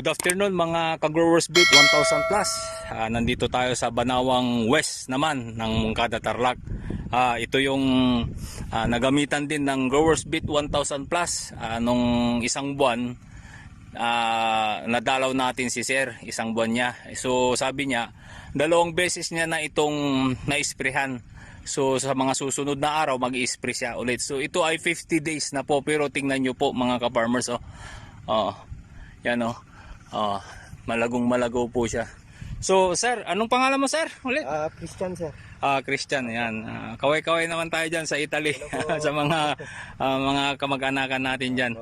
Good afternoon mga ka-Growers Beat 1000 plus. Nandito tayo sa Banawang West naman ng Moncada Tarlac. Ito yung nagamitan din ng Growers Beat 1000 plus nung isang buwan. Nadalaw natin si Sir, isang buwan niya. So sabi niya, 2 beses niya na itong na-sprayhan. So sa mga susunod na araw mag-i-spray siya ulit. So ito ay 50 days na po, pero tingnan nyo po mga ka-farmers, yan malagong malago po siya. So sir, anong pangalan mo sir? Ulit? Christian sir. Christian, yan. Kaway-kaway naman tayo dyan sa Italy. Sa mga kamag-anakan natin dyan.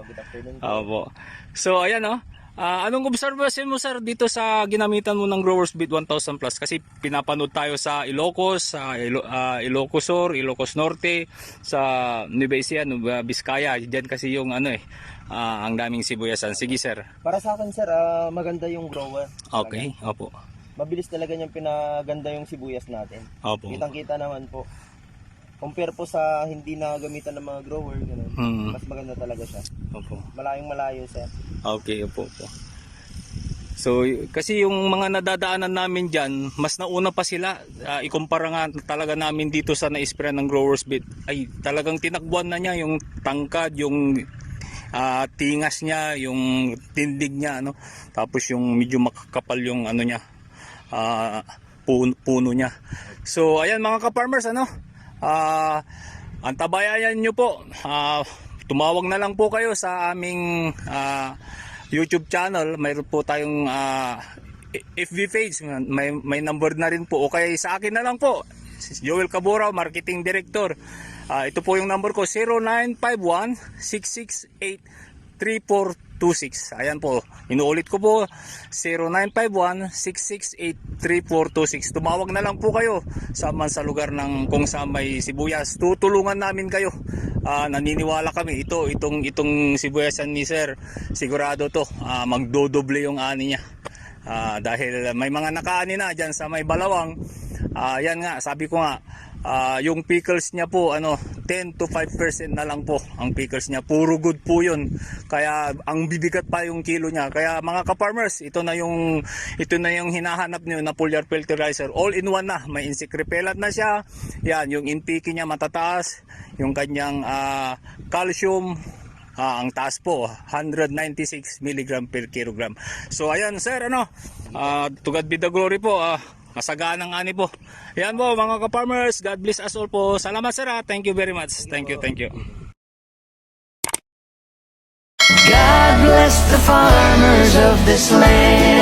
Opo. So ayan anong observation mo sir dito sa ginamitan mo ng Growers Beat 1000 plus? Kasi pinapanood tayo sa Ilocos, Ilocos Sur, Ilocos Norte, sa Nueva Ecija, Nueva Vizcaya. Diyan kasi yung ang daming sibuyasan. Sige sir. Para sa akin sir, maganda yung grower. Okay, opo. Mabilis talaga niyang pinaganda yung sibuyas natin. Opo. Kitang-kita naman po. Compare po sa hindi na gamitan ng mga grower, ganun. Mas maganda talaga siya. Opo. Malayong malayo sir. Okay, opo. So, kasi yung mga nadadaanan namin dyan, mas nauna pa sila. Ikumpara nga talaga namin dito sa na-spray ng Growers Beat. Ay, talagang tinakbuhan na niya yung tangkad, yung tingas niya, yung tindig niya, tapos yung medyo makakapal yung niya, puno niya. So, ayan mga ka-farmers, antabayan nyo po. Tumawag na lang po kayo sa aming YouTube channel. Mayroon po tayong FB page, may number na rin po, o kaya sa akin na lang po, Joel Cabora, Marketing Director. Ito po yung number ko, 0951-668-3426. Ayan po, inuulit ko po, 0951-668-3426. Tumawag na lang po kayo sa lugar ng kung saan may sibuyas. Tutulungan namin kayo. Naniniwala kami, itong sibuyasan ni Sir, sigurado to, magdodoble yung ani niya. Dahil may mga nakaani na dyan sa may Balawang. Yan nga, sabi ko nga, yung pickles niya po 10 to 5% na lang po ang pickles niya, puro good po yun, kaya ang bibigat pa yung kilo niya. Kaya mga ka-farmers, ito na yung hinahanap niyo na foliar fertilizer, all in one na, may insect repellent na siya, yan, yung NPK niya matataas, yung kanyang calcium, ang taas po 196 mg per kilogram. So ayan sir, to God be the glory po, masaganang ani po. Yan po mga ka-farmers, God bless us all po. Salamat sir, thank you very much. Thank you. God bless the farmers of this land.